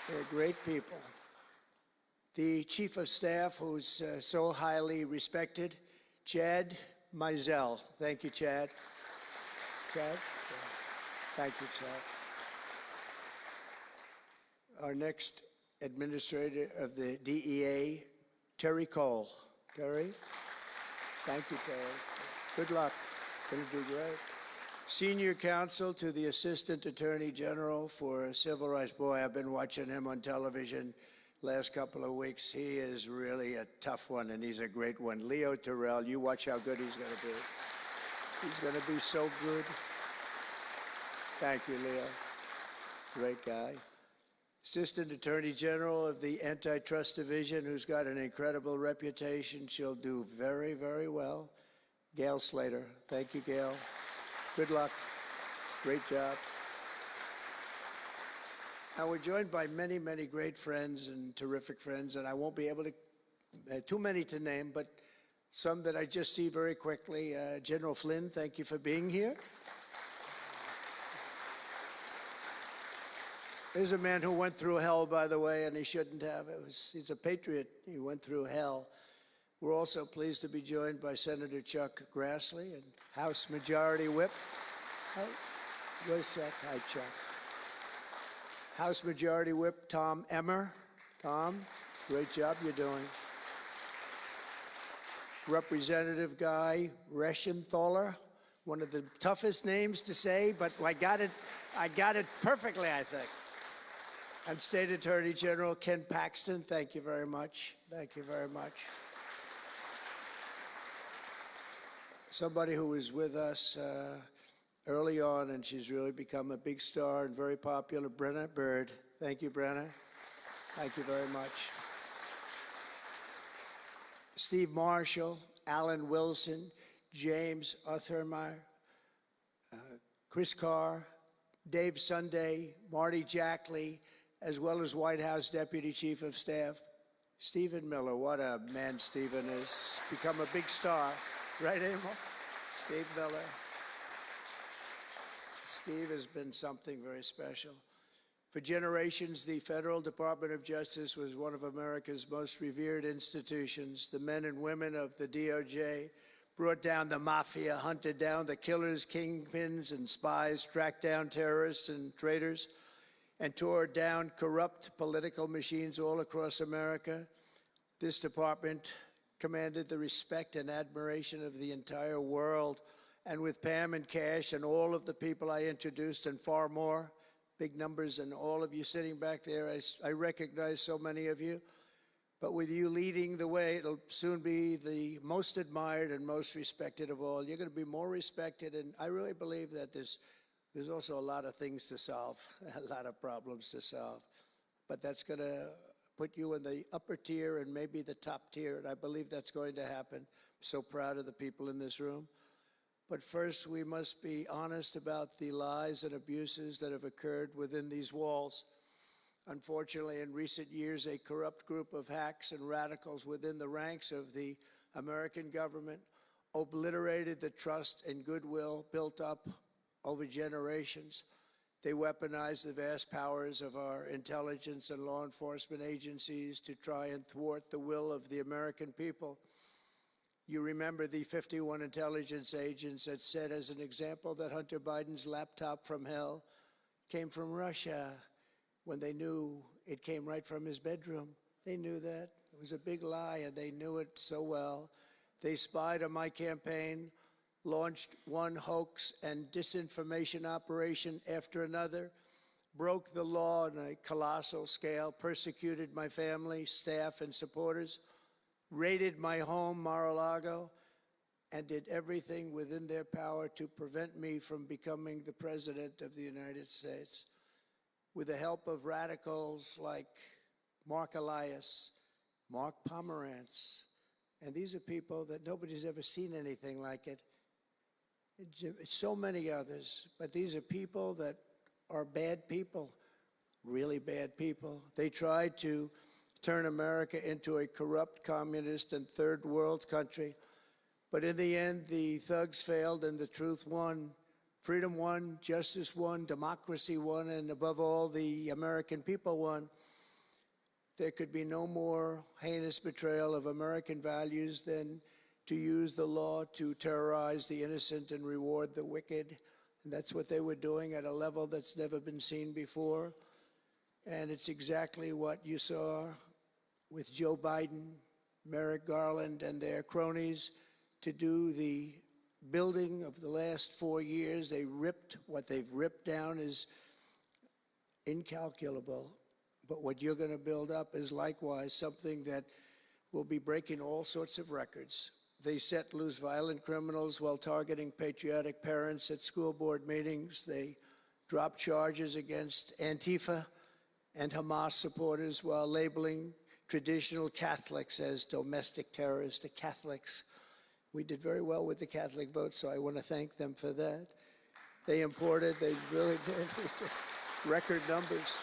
They're great people. The Chief of Staff, who's so highly respected, Chad Mizell. Thank you, Chad. Chad? Thank you, Chad. Our next administrator of the DEA, Terry Cole. Terry? Thank you, Terry. Good luck. Going to do great. Senior counsel to the Assistant Attorney General for Civil Rights. Boy, I've been watching him on television last couple of weeks. He is really a tough one, and he's a great one. Leo Terrell, you watch how good he's going to be. He's going to be so good. Thank you, Leo. Great guy. Assistant Attorney General of the Antitrust Division, who's got an incredible reputation. She'll do very, very well. Gail Slater. Thank you, Gail. Good luck. Great job. Now, we're joined by many, many great friends and terrific friends, and I won't be able to, too many to name, but some that I just see very quickly. General Flynn, thank you for being here. There's a man who went through hell, by the way, and he shouldn't have. He's a patriot. He went through hell. We're also pleased to be joined by Senator Chuck Grassley and House Majority Whip. Where's Chuck? Hi, Chuck. House Majority Whip Tom Emmer. Tom, great job you're doing. Representative Guy Reschenthaler, one of the toughest names to say, but I got it perfectly, I think. And State Attorney General Ken Paxton, thank you very much. Thank you very much. Somebody who was with us early on, and she's really become a big star and very popular, Brenna Bird. Thank you, Brenna. Thank you very much. Steve Marshall, Alan Wilson, James Othermeyer, Chris Carr, Dave Sunday, Marty Jackley, as well as White House Deputy Chief of Staff, Stephen Miller. What a man Stephen is. Become a big star. Right, Emil? Steve Miller. Steve has been something very special. For generations, the Federal Department of Justice was one of America's most revered institutions. The men and women of the DOJ brought down the mafia, hunted down the killers, kingpins, and spies, tracked down terrorists and traitors, and tore down corrupt political machines all across America. This department commanded the respect and admiration of the entire world. And with Pam and Cash and all of the people I introduced and far more, big numbers, and all of you sitting back there, I recognize so many of you. But with you leading the way, it'll soon be the most admired and most respected of all. You're going to be more respected, and I really believe that there's also a lot of things to solve, a lot of problems to solve. But that's going to put you in the upper tier and maybe the top tier, and I believe that's going to happen. I'm so proud of the people in this room. But first, we must be honest about the lies and abuses that have occurred within these walls. Unfortunately, in recent years, a corrupt group of hacks and radicals within the ranks of the American government obliterated the trust and goodwill built up over generations. They weaponized the vast powers of our intelligence and law enforcement agencies to try and thwart the will of the American people. You remember the 51 intelligence agents that said, as an example, that Hunter Biden's laptop from hell came from Russia when they knew it came right from his bedroom. They knew that. It was a big lie, and they knew it so well. They spied on my campaign, launched one hoax and disinformation operation after another, broke the law on a colossal scale, persecuted my family, staff, and supporters, raided my home, Mar-a-Lago, and did everything within their power to prevent me from becoming the President of the United States. With the help of radicals like Mark Elias, Mark Pomerantz, and these are people that nobody's ever seen anything like it. So many others, but these are people that are bad people, really bad people. They tried to turn America into a corrupt, communist, and third world country. But in the end, the thugs failed and the truth won. Freedom won, justice won, democracy won, and above all, the American people won. There could be no more heinous betrayal of American values than to use the law to terrorize the innocent and reward the wicked. And that's what they were doing at a level that's never been seen before. And it's exactly what you saw with Joe Biden, Merrick Garland, and their cronies to do the building of the last 4 years. They ripped, what they've ripped down is incalculable. But what you're going to build up is likewise something that will be breaking all sorts of records. They set loose violent criminals while targeting patriotic parents at school board meetings. They dropped charges against Antifa and Hamas supporters while labeling traditional Catholics as domestic terrorists. The Catholics, we did very well with the Catholic vote, so I want to thank them for that. They really did, record numbers.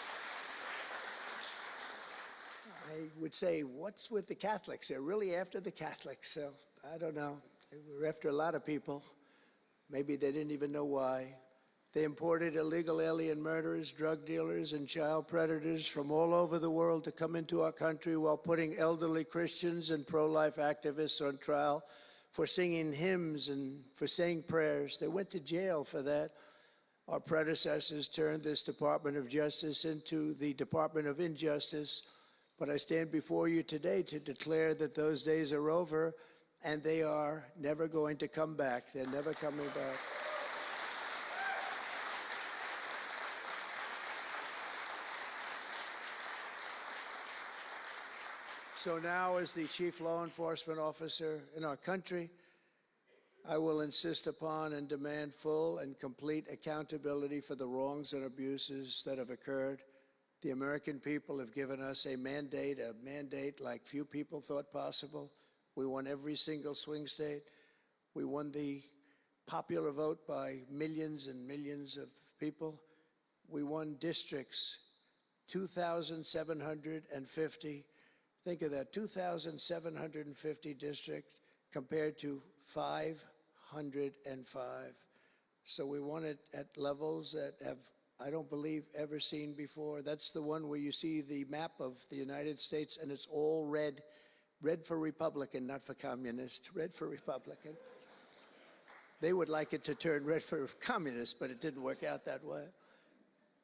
I would say, what's with the Catholics? They're really after the Catholics, so I don't know. They were after a lot of people. Maybe they didn't even know why. They imported illegal alien murderers, drug dealers, and child predators from all over the world to come into our country while putting elderly Christians and pro-life activists on trial for singing hymns and for saying prayers. They went to jail for that. Our predecessors turned this Department of Justice into the Department of Injustice. But I stand before you today to declare that those days are over, and they are never going to come back. They're never coming back. So now, as the chief law enforcement officer in our country, I will insist upon and demand full and complete accountability for the wrongs and abuses that have occurred. The American people have given us a mandate like few people thought possible. We won every single swing state. We won the popular vote by millions and millions of people. We won districts, 2,750. Think of that, 2,750 districts compared to 505. So we won it at levels that have, I don't believe, ever seen before. That's the one where you see the map of the United States and it's all red. Red for Republican, not for communist. Red for Republican. They would like it to turn red for communist, but it didn't work out that way.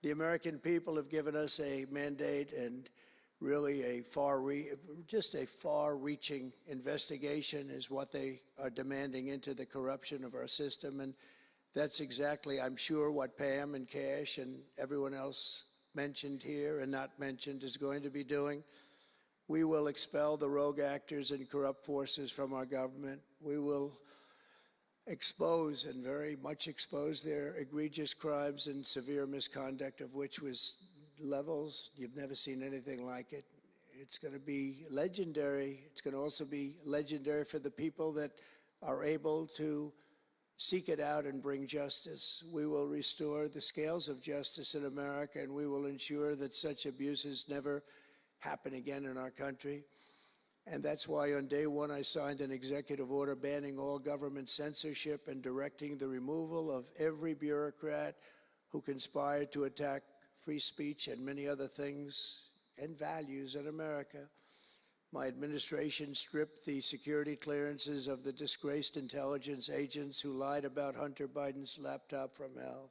The American people have given us a mandate and really just a far-reaching investigation is what they are demanding into the corruption of our system. And that's exactly, I'm sure, what Pam and Cash and everyone else mentioned here and not mentioned is going to be doing. We will expel the rogue actors and corrupt forces from our government. We will expose and very much expose their egregious crimes and severe misconduct, of which was levels you've never seen anything like it. It's going to be legendary. It's going to also be legendary for the people that are able to seek it out and bring justice. We will restore the scales of justice in America, and we will ensure that such abuses never happen again in our country. And that's why on day one I signed an executive order banning all government censorship and directing the removal of every bureaucrat who conspired to attack free speech and many other things and values in America. My administration stripped the security clearances of the disgraced intelligence agents who lied about Hunter Biden's laptop from hell.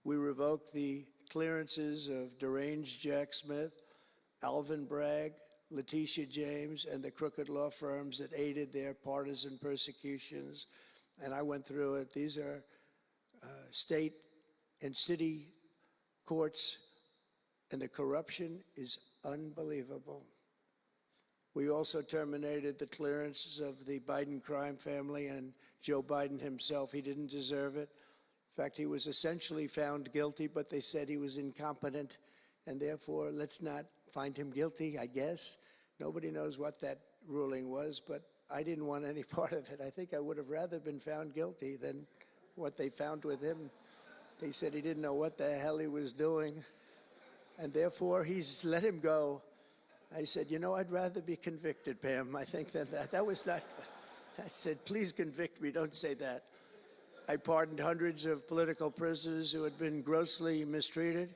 We revoked the clearances of deranged Jack Smith, Alvin Bragg, Letitia James, and the crooked law firms that aided their partisan persecutions. And I went through it. These are state and city courts, and the corruption is unbelievable. We also terminated the clearances of the Biden crime family and Joe Biden himself. He didn't deserve it. In fact, he was essentially found guilty, but they said he was incompetent, and therefore let's not find him guilty, I guess. Nobody knows what that ruling was, but I didn't want any part of it. I think I would have rather been found guilty than what they found with him. They said he didn't know what the hell he was doing, and therefore he's let him go. I said, you know, I'd rather be convicted, Pam, I think, than that. That was not good. I said, please convict me, don't say that. I pardoned hundreds of political prisoners who had been grossly mistreated.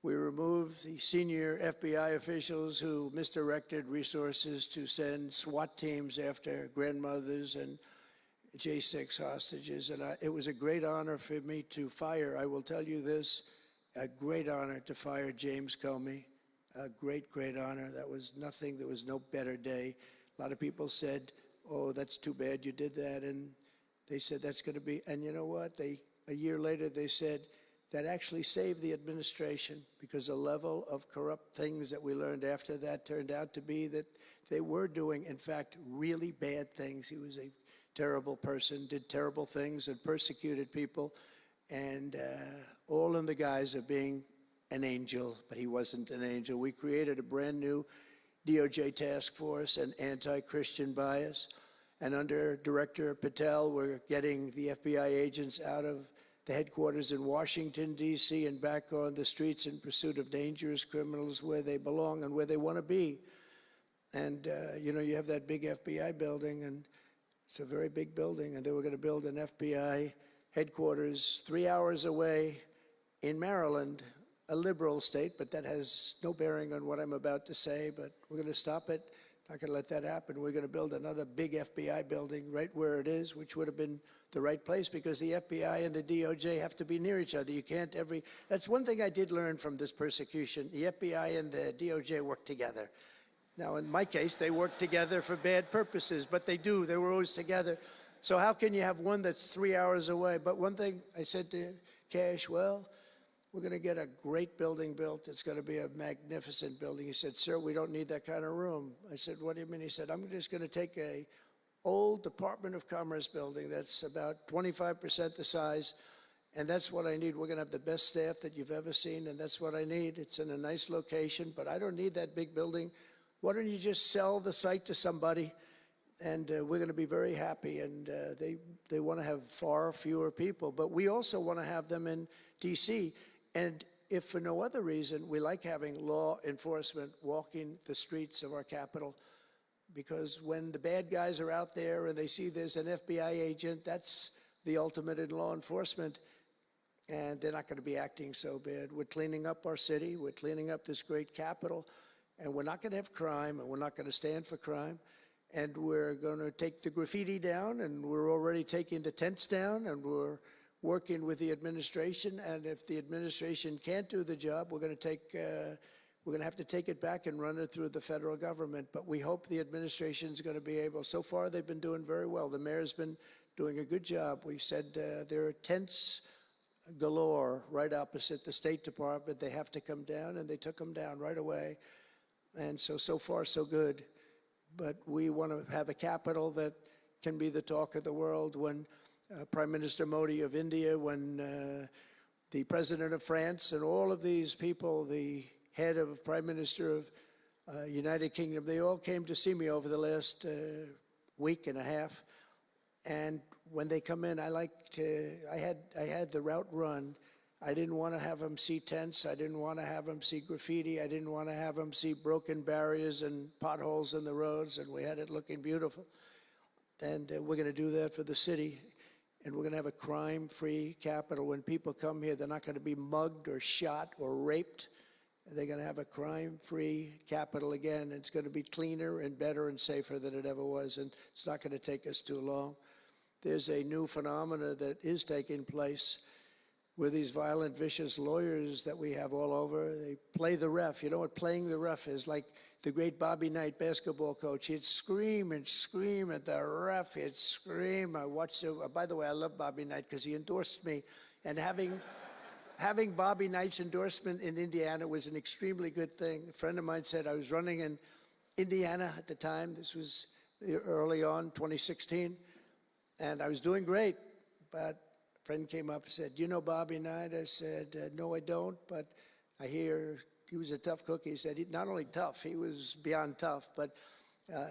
We removed the senior FBI officials who misdirected resources to send SWAT teams after grandmothers and J6 hostages. And it was a great honor for me to fire, I will tell you this, a great honor to fire James Comey. A great, great honor. That was nothing, there was no better day. A lot of people said, oh, that's too bad you did that. And they said that's going to be, and you know what? A year later, they said that actually saved the administration, because the level of corrupt things that we learned after that turned out to be that they were doing, in fact, really bad things. He was a terrible person, did terrible things, and persecuted people, and all in the guise of being an angel, but he wasn't an angel. We created a brand new DOJ task force and anti-Christian bias. And under Director Patel, we're getting the FBI agents out of the headquarters in Washington, D.C., and back on the streets in pursuit of dangerous criminals where they belong and where they want to be. And, you know, you have that big FBI building, and it's a very big building, and they were going to build an FBI headquarters 3 hours away in Maryland, a liberal state, but that has no bearing on what I'm about to say, but we're going to stop it. Not going to let that happen. We're going to build another big FBI building right where it is, which would have been the right place, because the FBI and the DOJ have to be near each other. You can't that's one thing I did learn from this persecution. The FBI and the DOJ work together. Now, in my case, they work together for bad purposes, but they do. They were always together. So how can you have one that's 3 hours away? But one thing I said to Cash, well, we're going to get a great building built. It's going to be a magnificent building. He said, sir, we don't need that kind of room. I said, what do you mean? He said, I'm just going to take a old Department of Commerce building that's about 25% the size, and that's what I need. We're going to have the best staff that you've ever seen, and that's what I need. It's in a nice location, but I don't need that big building. Why don't you just sell the site to somebody, and we're going to be very happy. And they want to have far fewer people, but we also want to have them in D.C., and if for no other reason, we like having law enforcement walking the streets of our capital, because when the bad guys are out there and they see there's an FBI agent, that's the ultimate in law enforcement, and they're not going to be acting so bad. We're cleaning up our city. We're cleaning up this great capital, and we're not going to have crime, and we're not going to stand for crime, and we're going to take the graffiti down, and we're already taking the tents down, and we're working with the administration, and if the administration can't do the job, we're going to have to take it back and run it through the federal government. But we hope the administration is going to be able. So far, they've been doing very well. The mayor's been doing a good job. We said there are tents galore right opposite the State Department. They have to come down, and they took them down right away. And so far, so good. But we want to have a capital that can be the talk of the world. When Prime Minister Modi of India, when the President of France, and all of these people, the head of Prime Minister of United Kingdom, they all came to see me over the last week and a half. And when they come in, I had the route run. I didn't want to have them see tents. I didn't want to have them see graffiti. I didn't want to have them see broken barriers and potholes in the roads, and we had it looking beautiful. And we're going to do that for the city. And we're going to have a crime-free capital. When people come here, they're not going to be mugged or shot or raped. They're going to have a crime-free capital again. It's going to be cleaner and better and safer than it ever was, and it's not going to take us too long. There's a new phenomena that is taking place with these violent, vicious lawyers that we have all over. They play the ref. You know what playing the ref is? Like the great Bobby Knight basketball coach. He'd scream and scream at the ref. He'd scream. I watched it. By the way, I love Bobby Knight because he endorsed me. And having Bobby Knight's endorsement in Indiana was an extremely good thing. A friend of mine said I was running in Indiana at the time. This was early on, 2016. And I was doing great. But a friend came up and said, "You know Bobby Knight?" I said, "No, I don't, but I hear he was a tough cookie." He said, not only tough, he was beyond tough, but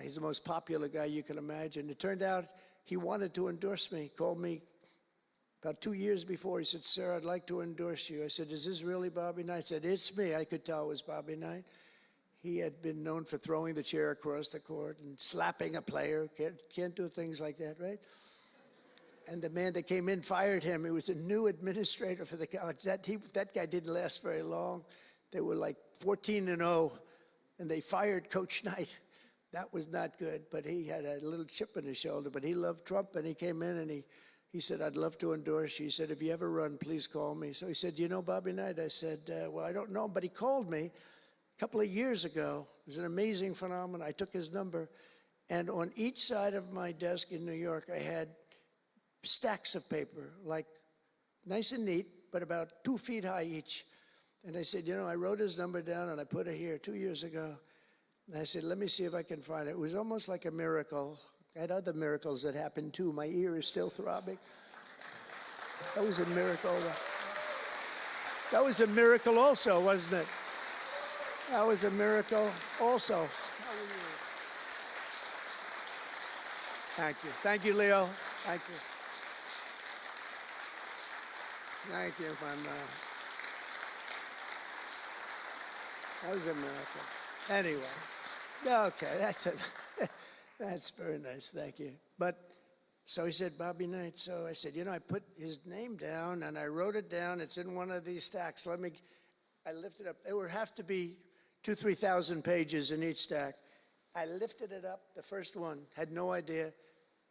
he's the most popular guy you can imagine. It turned out he wanted to endorse me. He called me about 2 years before. He said, "Sir, I'd like to endorse you." I said, "Is this really Bobby Knight?" He said, "It's me." I could tell it was Bobby Knight. He had been known for throwing the chair across the court and slapping a player. Can't do things like that, right? And the man that came in fired him. He was a new administrator for the college. That guy didn't last very long. They were like 14-0, and they fired Coach Knight. That was not good, but he had a little chip in his shoulder. But he loved Trump, and he came in and he said, I'd love to endorse you. He said, if you ever run, please call me. So he said, you know Bobby Knight? I said, well, I don't know, but he called me a couple of years ago. It was an amazing phenomenon. I took his number, and on each side of my desk in New York, I had stacks of paper, like nice and neat, but about 2 feet high each. And I said, you know, I wrote his number down and I put it here 2 years ago. And I said, let me see if I can find it. It was almost like a miracle. I had other miracles that happened too. My ear is still throbbing. That was a miracle. That was a miracle also, wasn't it? That was a miracle also. Thank you. Thank you, Leo. Thank you. Thank you, my man. That was a miracle. Anyway, okay, that's it. That's very nice, thank you. But, so he said, Bobby Knight. So I said, you know, I put his name down and I wrote it down. It's in one of these stacks. I lifted up. There would have to be 2,000 to 3,000 pages in each stack. I lifted it up, the first one, had no idea.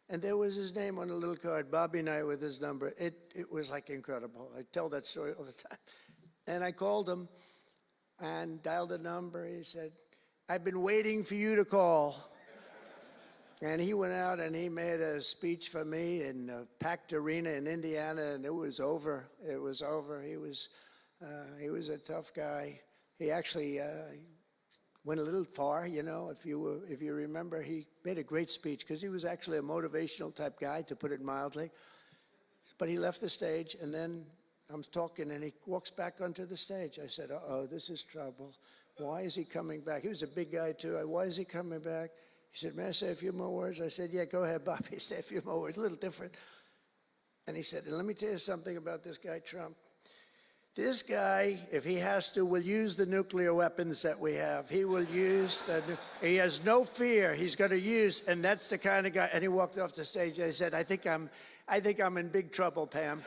And there was his name on a little card, Bobby Knight with his number. It was like incredible. I tell that story all the time. And I called him and dialed a number. He said, I've been waiting for you to call. And he went out and he made a speech for me in a packed arena in Indiana, and it was over. It was over. He was a tough guy. He actually went a little far, you know. If you remember, he made a great speech because he was actually a motivational type guy, to put it mildly. But he left the stage, and then I'm talking, and he walks back onto the stage. I said, uh-oh, this is trouble. Why is he coming back? He was a big guy, too. Why is he coming back? He said, may I say a few more words? I said, yeah, go ahead, Bobby, say a few more words, a little different. And he said, and let me tell you something about this guy, Trump. This guy, if he has to, will use the nuclear weapons that we have. He will use he has no fear. He's going to use, and that's the kind of guy. And he walked off the stage. I said, I think I'm in big trouble, Pam.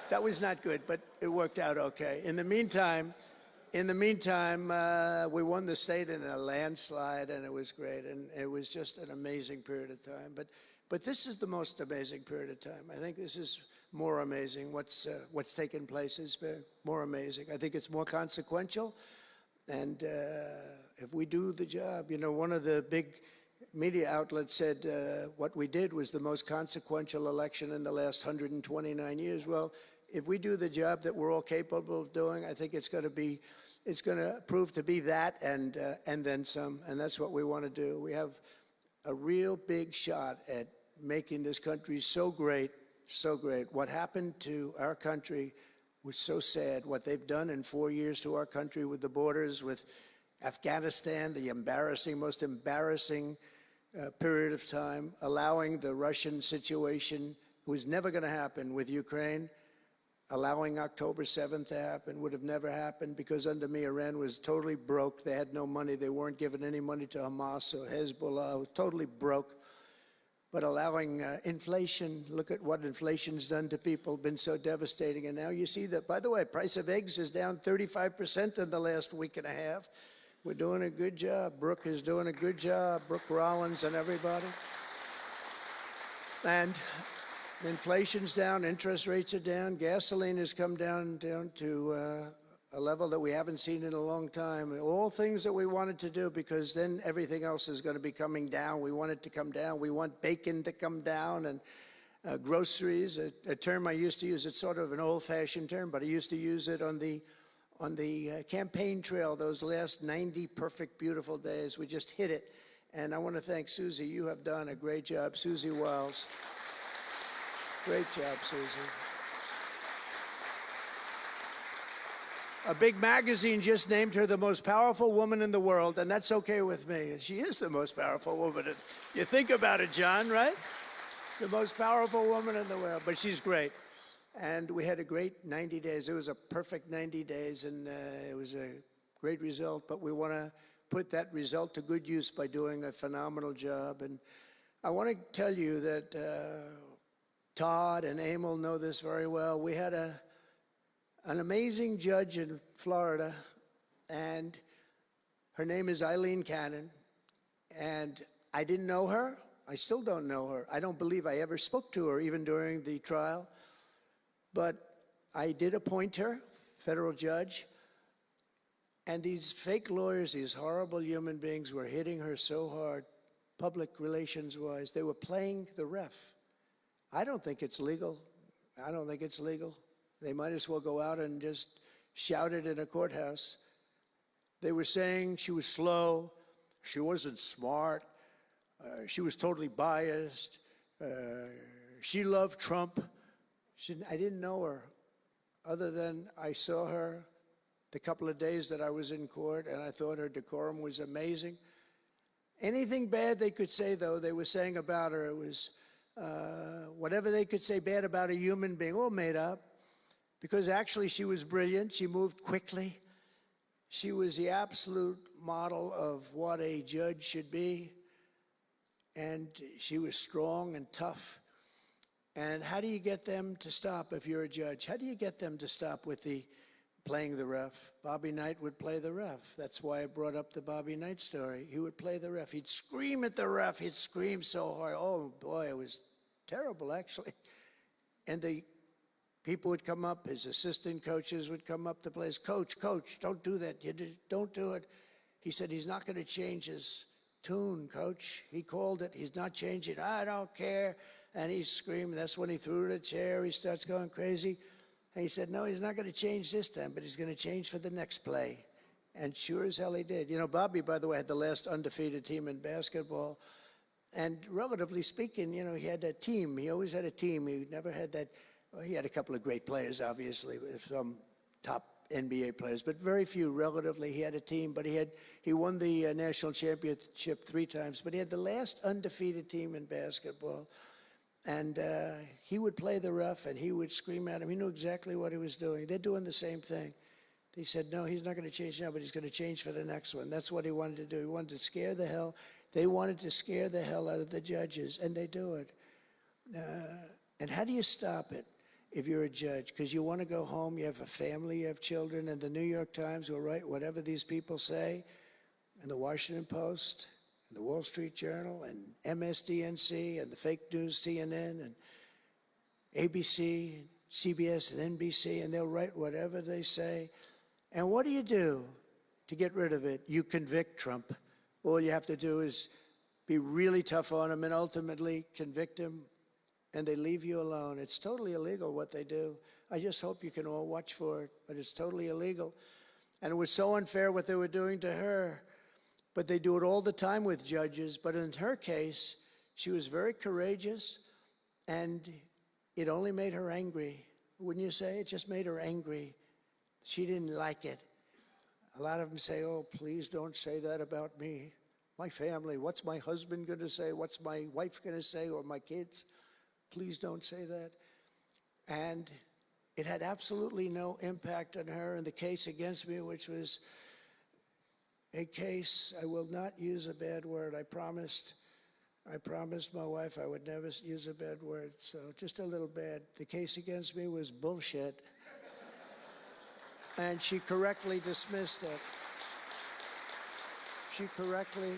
That was not good, but it worked out okay. In the meantime, we won the state in a landslide, and it was great, and it was just an amazing period of time. But this is the most amazing period of time. I think this is more amazing. What's taken place has been more amazing. I think it's more consequential, and if we do the job, you know, one of the big media outlets said what we did was the most consequential election in the last 129 years. Well, if we do the job that we're all capable of doing, I think it's going to prove to be that and then some, and that's what we want to do. We have a real big shot at making this country so great, so great. What happened to our country was so sad. What they've done in 4 years to our country with the borders, with Afghanistan, the most embarrassing period of time, allowing the Russian situation, was never going to happen, with Ukraine. Allowing October 7th to happen would have never happened, because under me, Iran was totally broke. They had no money. They weren't giving any money to Hamas or Hezbollah. It was totally broke. But allowing inflation, look at what inflation's done to people, been so devastating. And now you see that, by the way, price of eggs is down 35% in the last week and a half. We're doing a good job. Brooke is doing a good job. Brooke Rollins and everybody. And inflation's down, interest rates are down, gasoline has come down to a level that we haven't seen in a long time. All things that we wanted to do, because then everything else is going to be coming down. We want it to come down. We want bacon to come down, and groceries, a term I used to use. It's sort of an old-fashioned term, but I used to use it on the campaign trail, those last 90 perfect, beautiful days. We just hit it. And I want to thank Susie. You have done a great job, Susie Wiles. Great job, Susie. A big magazine just named her the most powerful woman in the world, and that's okay with me. She is the most powerful woman. You think about it, John, right? The most powerful woman in the world, but she's great. And we had a great 90 days. It was a perfect 90 days, and it was a great result, but we want to put that result to good use by doing a phenomenal job. And I want to tell you that Todd and Emil know this very well. We had an amazing judge in Florida and her name is Eileen Cannon, and I didn't know her. I still don't know her. I don't believe I ever spoke to her, even during the trial. But I did appoint her, federal judge, and these fake lawyers, these horrible human beings, were hitting her so hard, public relations-wise. They were playing the ref. I don't think it's legal. I don't think it's legal. They might as well go out and just shout it in a courthouse. They were saying she was slow, she wasn't smart, she was totally biased, she loved Trump. I didn't know her, other than I saw her the couple of days that I was in court, and I thought her decorum was amazing. Anything bad they could say, though, they were saying about her, it was whatever they could say bad about a human being, all made up, because actually she was brilliant, she moved quickly, she was the absolute model of what a judge should be, and she was strong and tough. And how do you get them to stop if you're a judge? How do you get them to stop with the playing the ref? Bobby Knight would play the ref. That's why I brought up the Bobby Knight story. He would play the ref. He'd scream at the ref. He'd scream so hard. Oh, boy, it was terrible, actually. And the people would come up, his assistant coaches would come up to play. Coach, don't do that. Don't do it. He said he's not going to change his tune, coach. He called it. He's not changing. I don't care. And he's screaming. That's when he threw the chair. He starts going crazy. And he said, no, he's not going to change this time, but he's going to change for the next play. And sure as hell he did. You know, Bobby, by the way, had the last undefeated team in basketball. And relatively speaking, you know, he had a team. He always had a team. He never had that. Well, he had a couple of great players, obviously, some top NBA players, but very few relatively. He had a team, but he won the national championship 3 times. But he had the last undefeated team in basketball. And he would play the ref, and he would scream at him. He knew exactly what he was doing. They're doing the same thing. He said, no, he's not going to change now, but he's going to change for the next one. That's what he wanted to do. He wanted to scare the hell. They wanted to scare the hell out of the judges, and they do it. And how do you stop it if you're a judge? Because you want to go home, you have a family, you have children, and the New York Times will write whatever these people say, and the Washington Post, and the Wall Street Journal, and MSDNC, and the fake news CNN, and ABC, and CBS, and NBC, and they'll write whatever they say. And what do you do to get rid of it? You convict Trump. All you have to do is be really tough on him and ultimately convict him, and they leave you alone. It's totally illegal what they do. I just hope you can all watch for it, but it's totally illegal. And it was so unfair what they were doing to her. But they do it all the time with judges. But in her case, she was very courageous, and it only made her angry. Wouldn't you say? It just made her angry. She didn't like it. A lot of them say, oh, please don't say that about me. My family, what's my husband going to say? What's my wife going to say, or my kids? Please don't say that. And it had absolutely no impact on her in the case against me, which was a case, I will not use a bad word. I promised my wife I would never use a bad word, so just a little bad. The case against me was bullshit. And she correctly dismissed it. She correctly.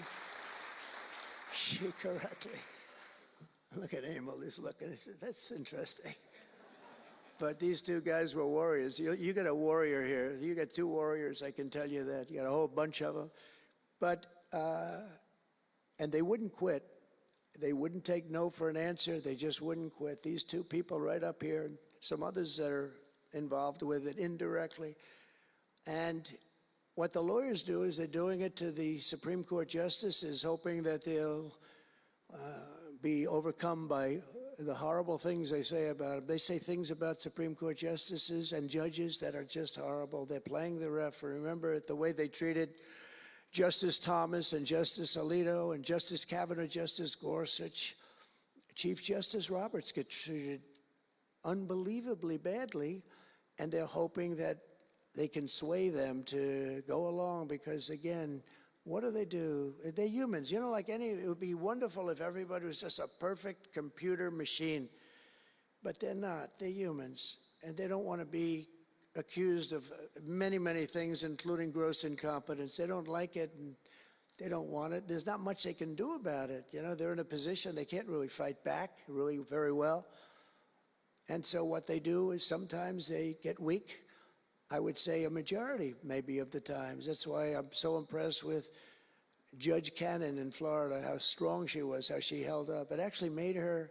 Look at Emil, he's looking, he says, that's interesting. But these 2 guys were warriors. You got a warrior here. You got 2 warriors, I can tell you that. You got a whole bunch of them. But, and they wouldn't quit. They wouldn't take no for an answer. They just wouldn't quit. These 2 people right up here, and some others that are involved with it indirectly. And what the lawyers do is they're doing it to the Supreme Court justices, hoping that they'll be overcome by the horrible things they say about them. They say things about Supreme Court justices and judges that are just horrible. They're playing the ref. Remember the way they treated Justice Thomas and Justice Alito and Justice Kavanaugh, Justice Gorsuch. Chief Justice Roberts gets treated unbelievably badly, and they're hoping that they can sway them to go along because, again, what do? They're humans. You know, like it would be wonderful if everybody was just a perfect computer machine. But they're not. They're humans. And they don't want to be accused of many, many things, including gross incompetence. They don't like it, and they don't want it. There's not much they can do about it. You know, they're in a position they can't really fight back really very well. And so what they do is sometimes they get weak. I would say a majority, maybe, of the times. That's why I'm so impressed with Judge Cannon in Florida, how strong she was, how she held up. It actually made her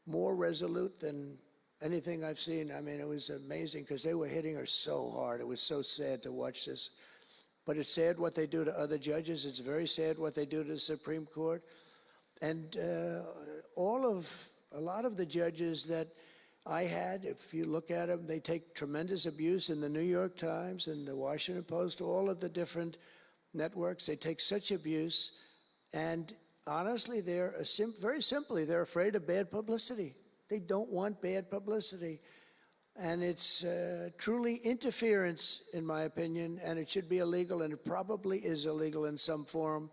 more resolute than anything I've seen. I mean, it was amazing because they were hitting her so hard. It was so sad to watch this. But it's sad what they do to other judges. It's very sad what they do to the Supreme Court. And a lot of the judges that I had, if you look at them, they take tremendous abuse in the New York Times and the Washington Post, all of the different networks. They take such abuse. And honestly, very simply, they're afraid of bad publicity. They don't want bad publicity. And it's truly interference, in my opinion, and it should be illegal, and it probably is illegal in some form.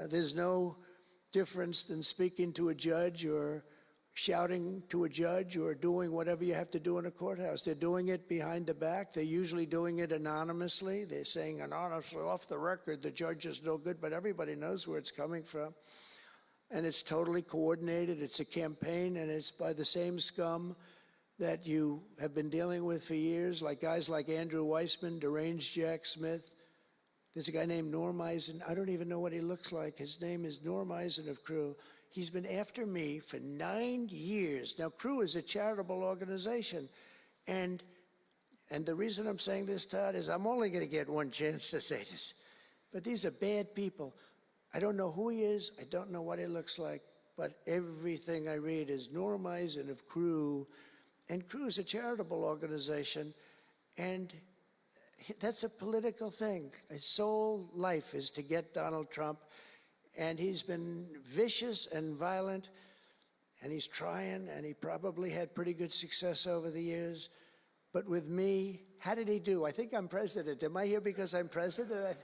There's no difference than speaking to a judge or shouting to a judge or doing whatever you have to do in a courthouse. They're doing it behind the back. They're usually doing it anonymously. They're saying anonymously, off the record, the judge is no good, but everybody knows where it's coming from. And it's totally coordinated. It's a campaign, and it's by the same scum that you have been dealing with for years, like guys like Andrew Weissman, deranged Jack Smith. There's a guy named Norm Eisen. I don't even know what he looks like. His name is Norm Eisen of Crew. He's been after me for 9 years. Now, Crew is a charitable organization. And the reason I'm saying this, Todd, is I'm only going to get one chance to say this. But these are bad people. I don't know who he is. I don't know what he looks like. But everything I read is Norm Eisen of Crew. And Crew is a charitable organization. And that's a political thing. His sole life is to get Donald Trump. And he's been vicious and violent, and he's trying, and he probably had pretty good success over the years. But with me, how did he do? I think I'm president. Am I here because I'm president?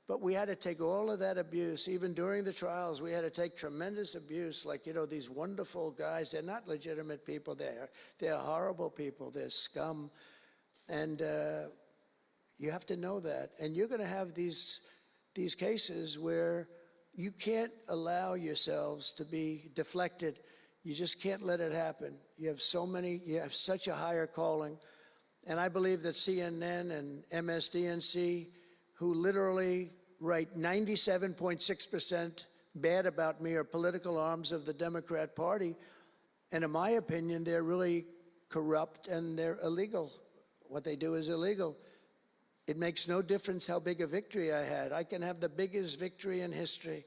But we had to take all of that abuse. Even during the trials, we had to take tremendous abuse. Like, you know, these wonderful guys, they're not legitimate people. They're horrible people. They're scum. And you have to know that. And you're going to have these cases where you can't allow yourselves to be deflected. You just can't let it happen. You have such a higher calling. And I believe that CNN and MSDNC, who literally write 97.6% bad about me, are political arms of the Democrat Party. And in my opinion, they're really corrupt and they're illegal. What they do is illegal. It makes no difference how big a victory I had. I can have the biggest victory in history.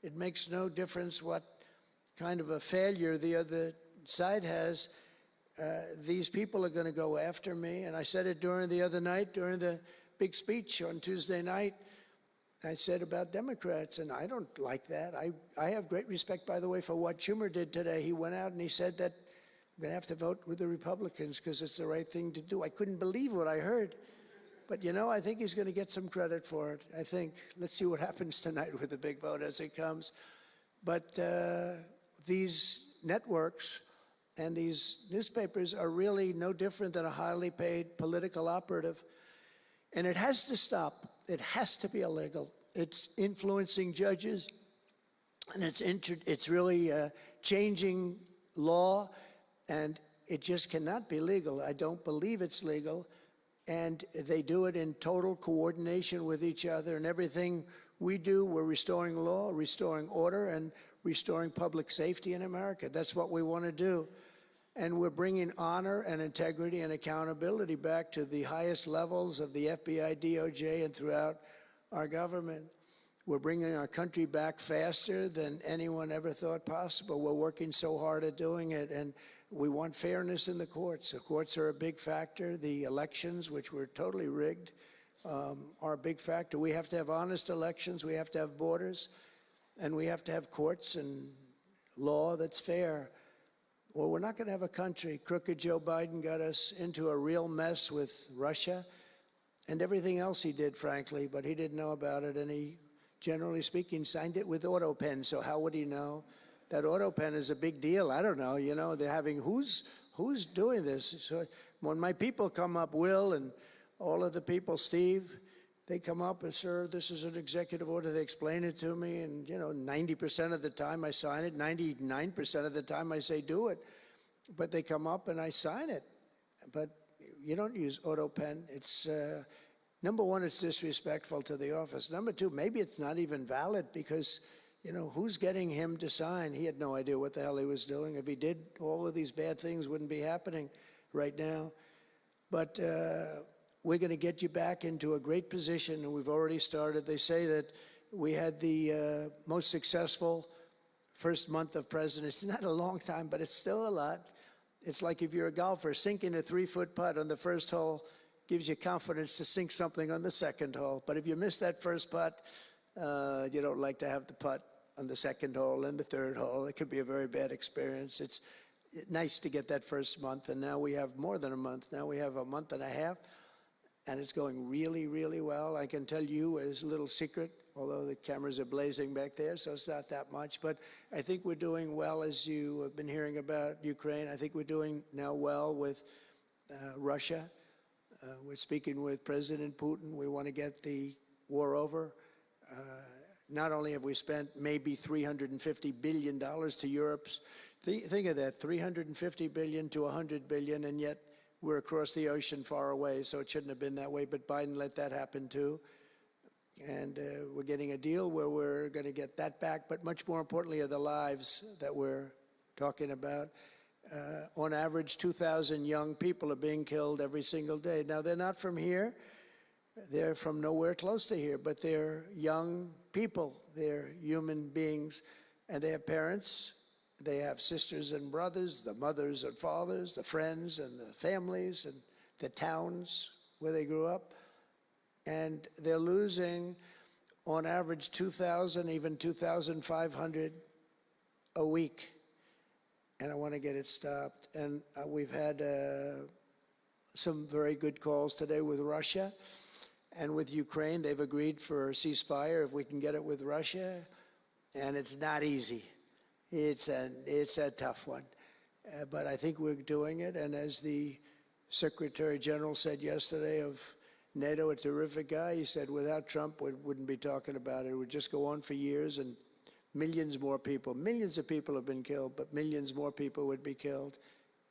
It makes no difference what kind of a failure the other side has. These people are going to go after me. And I said it during the big speech on Tuesday night. I said about Democrats, and I don't like that. I have great respect, by the way, for what Schumer did today. He went out and he said that I'm going to have to vote with the Republicans because it's the right thing to do. I couldn't believe what I heard. But, you know, I think he's going to get some credit for it. I think. Let's see what happens tonight with the big vote as it comes. But these networks and these newspapers are really no different than a highly paid political operative. And it has to stop. It has to be illegal. It's influencing judges, and it's really changing law, and it just cannot be legal. I don't believe it's legal. And they do it in total coordination with each other. And everything we do, we're restoring law, restoring order, and restoring public safety in America. That's what we want to do. And we're bringing honor and integrity and accountability back to the highest levels of the FBI, DOJ, and throughout our government. We're bringing our country back faster than anyone ever thought possible. We're working so hard at doing it. And we want fairness in the courts. The courts are a big factor. The elections, which were totally rigged, are a big factor. We have to have honest elections. We have to have borders. And we have to have courts and law that's fair. Well, we're not going to have a country. Crooked Joe Biden got us into a real mess with Russia and everything else he did, frankly, but he didn't know about it. And he, generally speaking, signed it with auto pen. So how would he know? That auto pen is a big deal. I don't know. You know, they're having who's who's doing this? So when my people come up, Will and all of the people, Steve, they come up and, sir, this is an executive order. They explain it to me, and 90% of the time I sign it, 99% of the time I say do it. But they come up and I sign it. But you don't use auto pen. It's number one, it's disrespectful to the office. Number two, maybe it's not even valid because who's getting him to sign? He had no idea what the hell he was doing. If he did, all of these bad things wouldn't be happening right now. But we're going to get you back into a great position, and we've already started. They say that we had the most successful first month of presidency. It's not a long time, but it's still a lot. It's like if you're a golfer, sinking a 3-foot putt on the first hole gives you confidence to sink something on the second hole. But if you miss that first putt, you don't like to have the putt on the second hole and the third hole. It could be a very bad experience. It's nice to get that first month, and now we have more than a month. Now we have a month and a half, and it's going really, really well. I can tell you as a little secret, although the cameras are blazing back there, so it's not that much. But I think we're doing well, as you have been hearing about Ukraine. I think we're doing now well with Russia. We're speaking with President Putin. We want to get the war over. Not only have we spent maybe $350 billion to Europe, think of that, $350 billion to $100 billion, and yet we're across the ocean far away, so it shouldn't have been that way, but Biden let that happen too. And we're getting a deal where we're going to get that back, but much more importantly are the lives that we're talking about. On average, 2,000 young people are being killed every single day. Now, they're not from here. They're from nowhere close to here, but they're young people. They're human beings, and they have parents. They have sisters and brothers, the mothers and fathers, the friends and the families and the towns where they grew up. And they're losing, on average, 2,000, even 2,500 a week. And I want to get it stopped. And we've had some very good calls today with Russia and with Ukraine. They've agreed for a ceasefire if we can get it with Russia. And it's not easy. It's a tough one. But I think we're doing it. And as the Secretary General said yesterday of NATO, a terrific guy, he said without Trump, we wouldn't be talking about it. It would just go on for years, and millions more people, millions of people have been killed, but millions more people would be killed.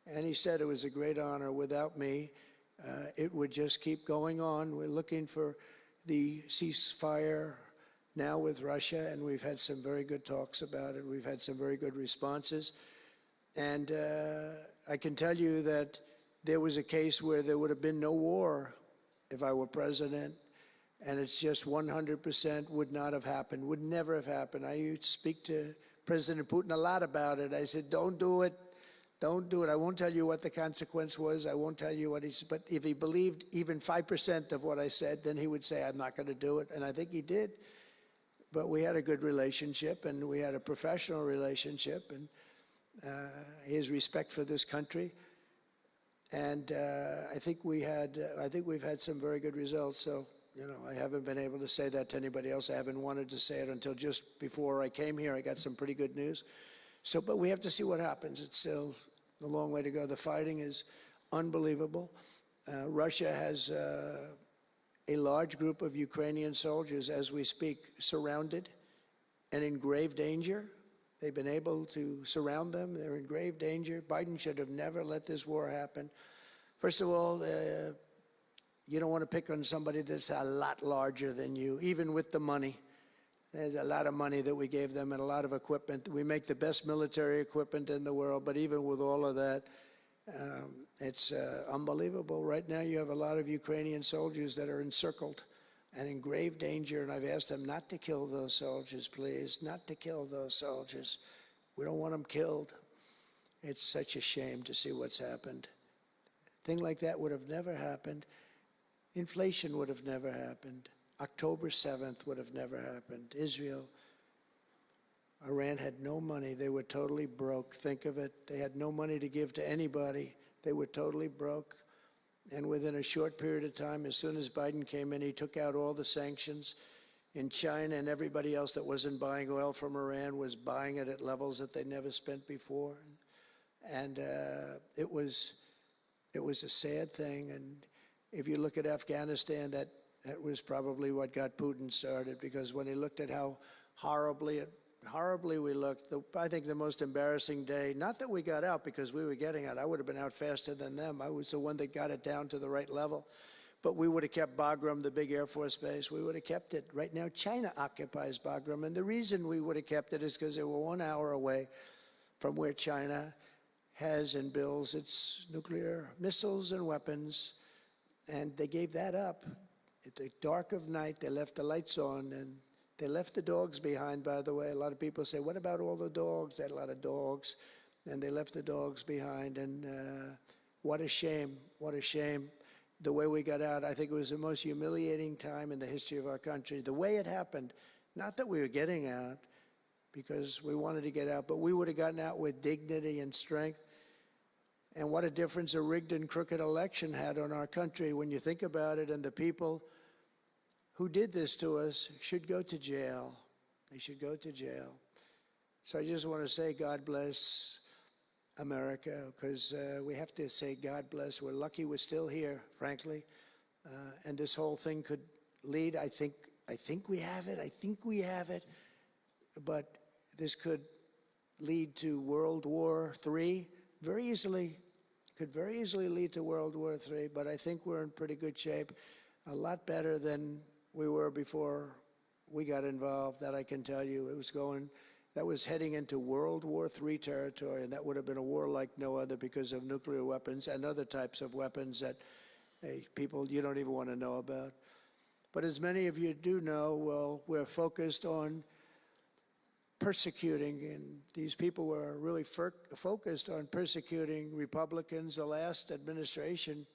And he said it was a great honor. Without me, it would just keep going on. We're looking for the ceasefire now with Russia, and we've had some very good talks about it. We've had some very good responses. And I can tell you that there was a case where there would have been no war if I were president, and it's just 100% would not have happened, would never have happened. I used to speak to President Putin a lot about it. I said, don't do it. Don't do it. I won't tell you what the consequence was. I won't tell you what he said. But if he believed even 5% of what I said, then he would say, I'm not going to do it. And I think he did. But we had a good relationship, and we had a professional relationship, and his respect for this country. And I think we've had some very good results. So, I haven't been able to say that to anybody else. I haven't wanted to say it until just before I came here. I got some pretty good news. So, but we have to see what happens. It's still a long way to go. The fighting is unbelievable. Russia has a large group of Ukrainian soldiers, as we speak, surrounded and in grave danger. They've been able to surround them. They're in grave danger. Biden should have never let this war happen. First of all, you don't want to pick on somebody that's a lot larger than you, even with the money. There's a lot of money that we gave them and a lot of equipment. We make the best military equipment in the world, but even with all of that, it's unbelievable. Right now, you have a lot of Ukrainian soldiers that are encircled and in grave danger, and I've asked them not to kill those soldiers, please, not to kill those soldiers. We don't want them killed. It's such a shame to see what's happened. A thing like that would have never happened. Inflation would have never happened. October 7th would have never happened. Israel, Iran had no money. They were totally broke. Think of it. They had no money to give to anybody. They were totally broke. And within a short period of time, as soon as Biden came in, he took out all the sanctions. In China and everybody else that wasn't buying oil from Iran was buying it at levels that they never spent before. And it was a sad thing. And if you look at Afghanistan, that was probably what got Putin started, because when he looked at how horribly we looked, I think the most embarrassing day, not that we got out, because we were getting out. I would have been out faster than them. I was the one that got it down to the right level. But we would have kept Bagram, the big Air Force base. We would have kept it. Right now, China occupies Bagram. And the reason we would have kept it is because they were 1 hour away from where China has and builds its nuclear missiles and weapons. And they gave that up. At the dark of night, they left the lights on, and they left the dogs behind, by the way. A lot of people say, what about all the dogs? They had a lot of dogs, and they left the dogs behind. And what a shame, what a shame. The way we got out, I think it was the most humiliating time in the history of our country. The way it happened, not that we were getting out, because we wanted to get out, but we would have gotten out with dignity and strength. And what a difference a rigged and crooked election had on our country when you think about it. And the people who did this to us should go to jail. They should go to jail. So I just want to say God bless America, because we have to say God bless. We're lucky we're still here, frankly. And this whole thing could lead, I think we have it, but this could lead to World War III very easily. Could very easily lead to World War III, but I think we're in pretty good shape, a lot better than we were before we got involved, that I can tell you. That was heading into World War III territory, and that would have been a war like no other because of nuclear weapons and other types of weapons that people you don't even want to know about. But as many of you do know, well, we're focused on persecuting, and these people were really focused on persecuting Republicans. The last administration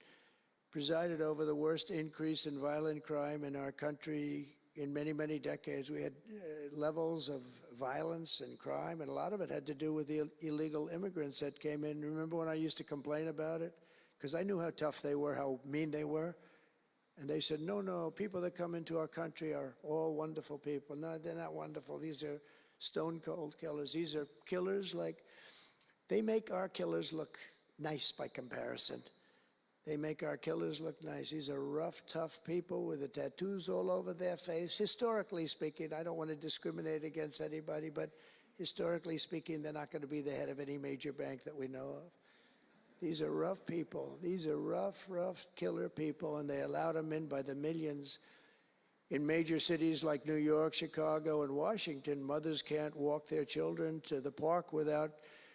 presided over the worst increase in violent crime in our country in many, many decades. We had levels of violence and crime, and a lot of it had to do with the illegal immigrants that came in. Remember when I used to complain about it? Because I knew how tough they were, how mean they were. And they said, no, people that come into our country are all wonderful people. No, they're not wonderful. These are stone cold killers. These are killers they make our killers look nice by comparison. They make our killers look nice. These are rough, tough people with the tattoos all over their face. Historically speaking, I don't want to discriminate against anybody, but historically speaking, they're not going to be the head of any major bank that we know of. These are rough people. These are rough killer people, and they allowed them in by the millions. In major cities like New York, Chicago, and Washington, mothers can't walk their children to the park without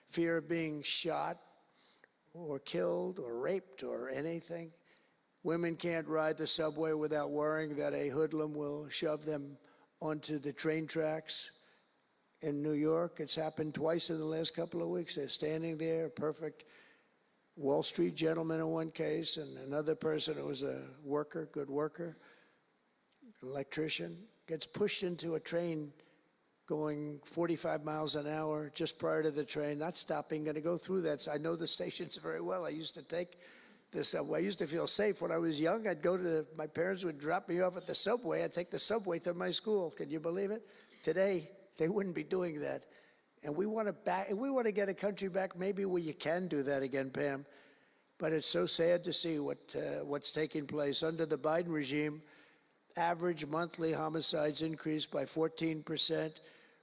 fear of being shot or killed or raped or anything. Women can't ride the subway without worrying that a hoodlum will shove them onto the train tracks. In New York, it's happened twice in the last couple of weeks. They're standing there, a perfect Wall Street gentleman in one case, and another person who was a worker, good worker, electrician, gets pushed into a train going 45 miles an hour just prior to the train, not stopping, going to go through that. So I know the stations very well. I used to take the subway. I used to feel safe. When I was young, my parents would drop me off at the subway. I'd take the subway to my school. Can you believe it? Today, they wouldn't be doing that. And we want to get a country back maybe where you can do that again, Pam. But it's so sad to see what's taking place. Under the Biden regime, average monthly homicides increased by 14%.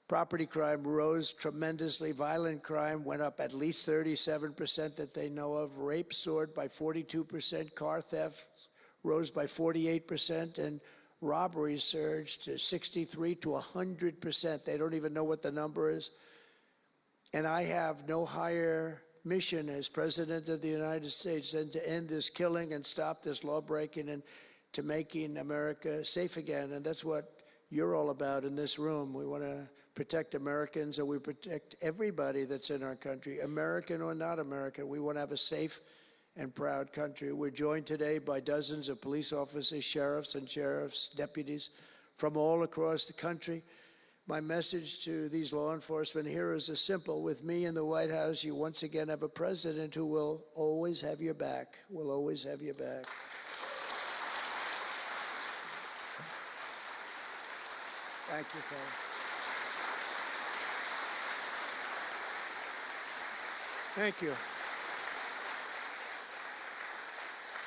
Property crime rose tremendously. Violent crime went up at least 37% that they know of. Rape soared by 42%. Car theft rose by 48%. And robberies surged to 63 to 100%. They don't even know what the number is. And I have no higher mission as President of the United States than to end this killing and stop this law-breaking and to making America safe again. And that's what you're all about in this room. We want to protect Americans, and we protect everybody that's in our country, American or not American. We want to have a safe and proud country. We're joined today by dozens of police officers, sheriffs and sheriff's deputies from all across the country. My message to these law enforcement heroes is simple. With me in the White House, you once again have a president who will always have your back, will always have your back. Thank you, fellas. Thank you.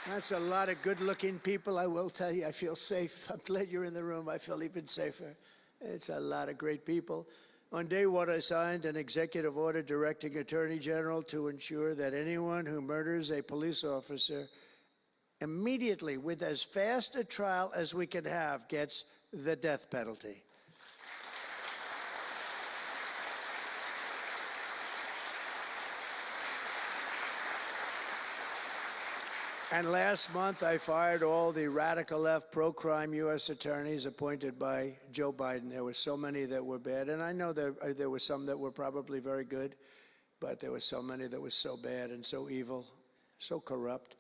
That's a lot of good-looking people. I will tell you, I feel safe. I'm glad you're in the room. I feel even safer. It's a lot of great people. On day one, I signed an executive order directing Attorney General to ensure that anyone who murders a police officer immediately, with as fast a trial as we can have, gets the death penalty. And last month, I fired all the radical left pro-crime U.S. attorneys appointed by Joe Biden. There were so many that were bad, and I know there were some that were probably very good, but there were so many that were so bad and so evil, so corrupt.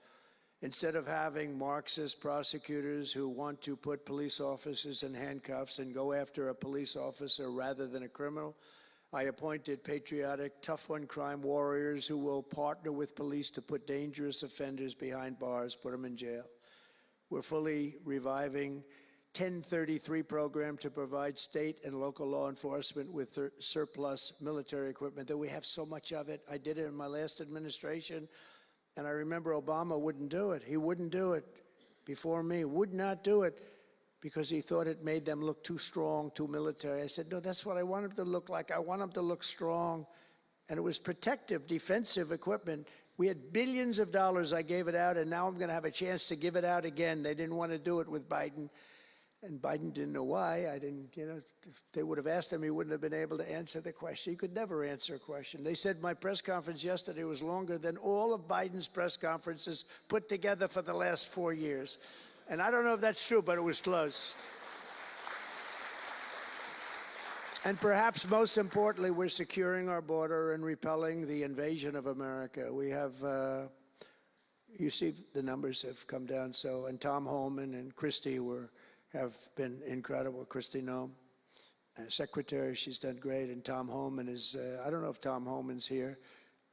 Instead of having Marxist prosecutors who want to put police officers in handcuffs and go after a police officer rather than a criminal, I appointed patriotic, tough-on-crime warriors who will partner with police to put dangerous offenders behind bars, put them in jail. We're fully reviving 1033 program to provide state and local law enforcement with surplus military equipment, that we have so much of it. I did it in my last administration, and I remember Obama wouldn't do it. He wouldn't do it before me, would not do it, because he thought it made them look too strong, too military. I said, no, that's what I want them to look like. I want them to look strong. And it was protective, defensive equipment. We had billions of dollars. I gave it out, and now I'm going to have a chance to give it out again. They didn't want to do it with Biden, and Biden didn't know why. I didn't, if they would have asked him, he wouldn't have been able to answer the question. He could never answer a question. They said my press conference yesterday was longer than all of Biden's press conferences put together for the last 4 years. And I don't know if that's true, but it was close. And perhaps most importantly, we're securing our border and repelling the invasion of America. We have, you see the numbers have come down, so, and Tom Homan and Christie have been incredible. Christie Noem, Secretary, she's done great, and Tom Homan is, I don't know if Tom Homan's here,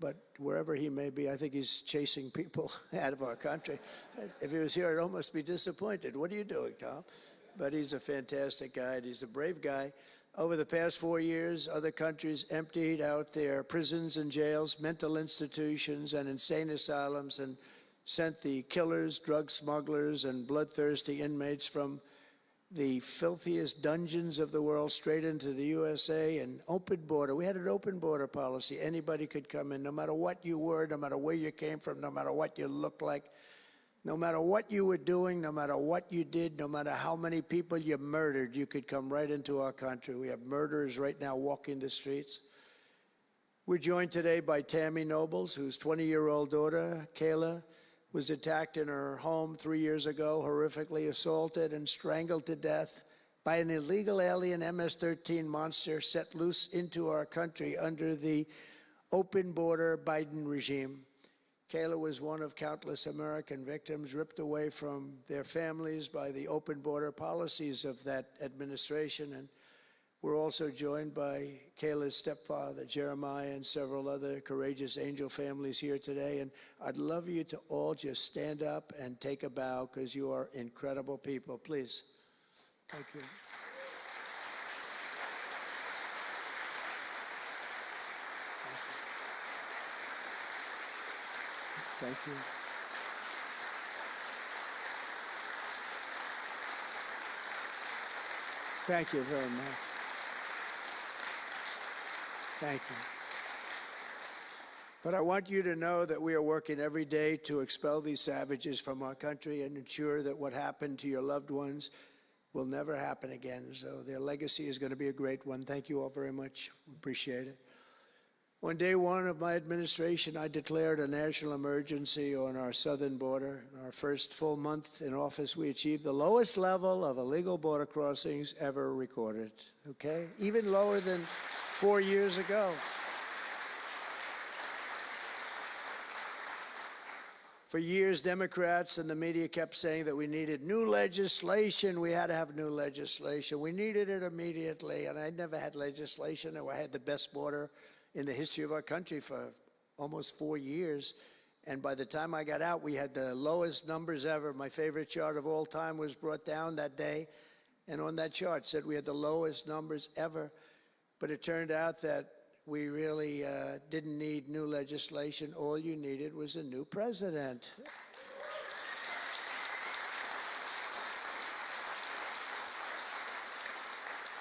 but wherever he may be, I think he's chasing people out of our country. If he was here, I'd almost be disappointed. What are you doing, Tom? But he's a fantastic guy, and he's a brave guy. Over the past 4 years, other countries emptied out their prisons and jails, mental institutions, and insane asylums, and sent the killers, drug smugglers, and bloodthirsty inmates from the filthiest dungeons of the world straight into the USA. And open border. We had an open border policy. Anybody could come in, no matter what you were, no matter where you came from, no matter what you looked like, no matter what you were doing, no matter what you did, no matter how many people you murdered, you could come right into our country. We have murderers right now walking the streets. We're joined today by Tammy Nobles, whose 20-year-old daughter, Kayla, was attacked in her home 3 years ago, horrifically assaulted and strangled to death by an illegal alien MS-13 monster set loose into our country under the open border Biden regime. Kayla was one of countless American victims ripped away from their families by the open border policies of that administration. And we're also joined by Kayla's stepfather, Jeremiah, and several other courageous angel families here today. And I'd love you to all just stand up and take a bow, because you are incredible people. Please. Thank you. Thank you. Thank you very much. Thank you. But I want you to know that we are working every day to expel these savages from our country and ensure that what happened to your loved ones will never happen again. So their legacy is going to be a great one. Thank you all very much. Appreciate it. On day one of my administration, I declared a national emergency on our southern border. In our first full month in office, we achieved the lowest level of illegal border crossings ever recorded, okay? Even lower than 4 years ago. For years, Democrats and the media kept saying that we needed new legislation. We had to have new legislation. We needed it immediately, and I never had legislation. I had the best border in the history of our country for almost 4 years. And by the time I got out, we had the lowest numbers ever. My favorite chart of all time was brought down that day. And on that chart said we had the lowest numbers ever. But it turned out that we really didn't need new legislation. All you needed was a new president.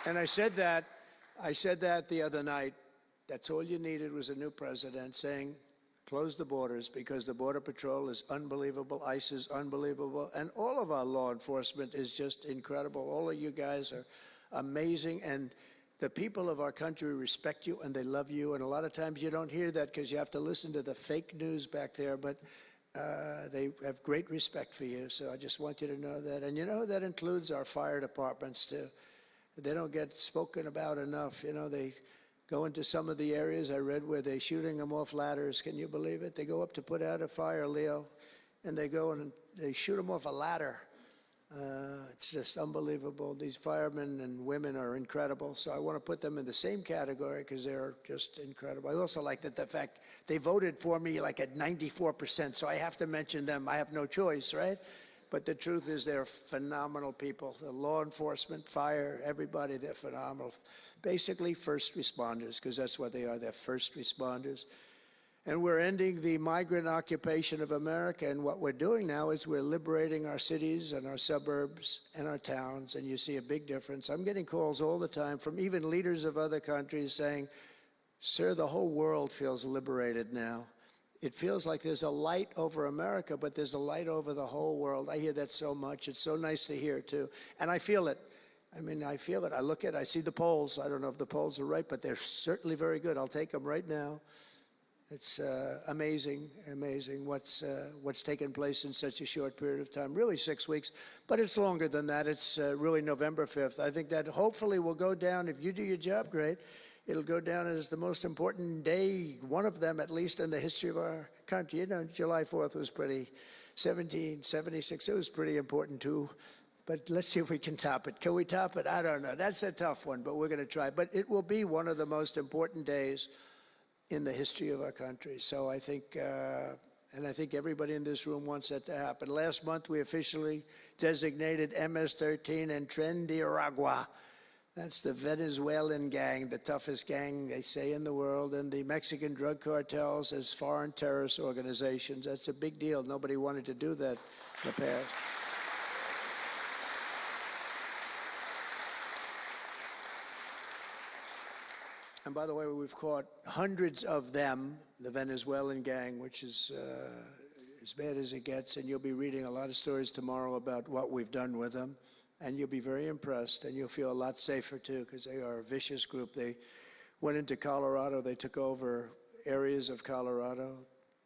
And I said that the other night. That's all you needed was a new president saying, close the borders, because the Border Patrol is unbelievable, ICE is unbelievable, and all of our law enforcement is just incredible. All of you guys are amazing, and the people of our country respect you and they love you, and a lot of times you don't hear that because you have to listen to the fake news back there, but they have great respect for you, so I just want you to know that. And you know, that includes our fire departments too. They don't get spoken about enough. You know, they go into some of the areas I read where they're shooting them off ladders. Can you believe it? They go up to put out a fire, Leo, and they go and they shoot them off a ladder. It's just unbelievable. These firemen and women are incredible. So I want to put them in the same category because they're just incredible. I also like that the fact they voted for me like at 94%. So I have to mention them. I have no choice, right? But the truth is they're phenomenal people. The law enforcement, fire, everybody, they're phenomenal. Basically first responders, because that's what they are. They're first responders. And we're ending the migrant occupation of America. And what we're doing now is we're liberating our cities and our suburbs and our towns. And you see a big difference. I'm getting calls all the time from even leaders of other countries saying, sir, the whole world feels liberated now. It feels like there's a light over America, but there's a light over the whole world. I hear that so much. It's so nice to hear, too. And I feel it. I mean, I feel it. I look at it. I see the polls. I don't know if the polls are right, but they're certainly very good. I'll take them right now. It's amazing, amazing what's taken place in such a short period of time. Really 6 weeks, but it's longer than that. It's really November 5th. I think that hopefully will go down, if you do your job great, it'll go down as the most important day, one of them at least in the history of our country. You know, July 4th was pretty, 1776, it was pretty important too. But let's see if we can top it. Can we top it? I don't know. That's a tough one, but we're going to try. But it will be one of the most important days in the history of our country. So I think, and I think everybody in this room wants that to happen. Last month, we officially designated MS-13 and Tren de Aragua. That's the Venezuelan gang, the toughest gang, they say, in the world, and the Mexican drug cartels as foreign terrorist organizations. That's a big deal. Nobody wanted to do that in the past. And by the way, we've caught hundreds of them, the Venezuelan gang, which is as bad as it gets, and you'll be reading a lot of stories tomorrow about what we've done with them. And you'll be very impressed, and you'll feel a lot safer, too, because they are a vicious group. They went into Colorado. They took over areas of Colorado.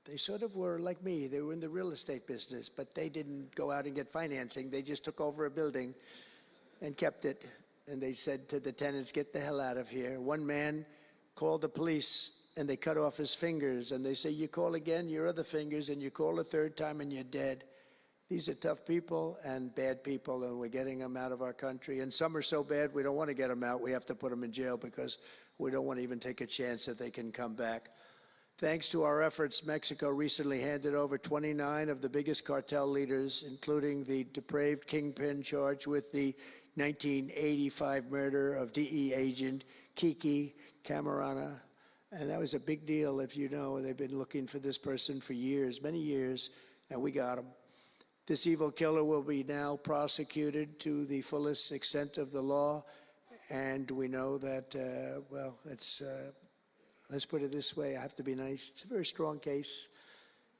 They sort of were like me. They were in the real estate business, but they didn't go out and get financing. They just took over a building and kept it. And they said to the tenants, get the hell out of here. One man called the police, and they cut off his fingers. And they say, you call again, your other fingers, and you call a third time, and you're dead. These are tough people and bad people, and we're getting them out of our country. And some are so bad, we don't want to get them out. We have to put them in jail because we don't want to even take a chance that they can come back. Thanks to our efforts, Mexico recently handed over 29 of the biggest cartel leaders, including the depraved kingpin charged with the 1985 murder of DE agent Kiki Camarena. And that was a big deal, if you know. They've been looking for this person for years, many years, and we got him. This evil killer will be now prosecuted to the fullest extent of the law, and we know that, well, let's put it this way, I have to be nice, it's a very strong case.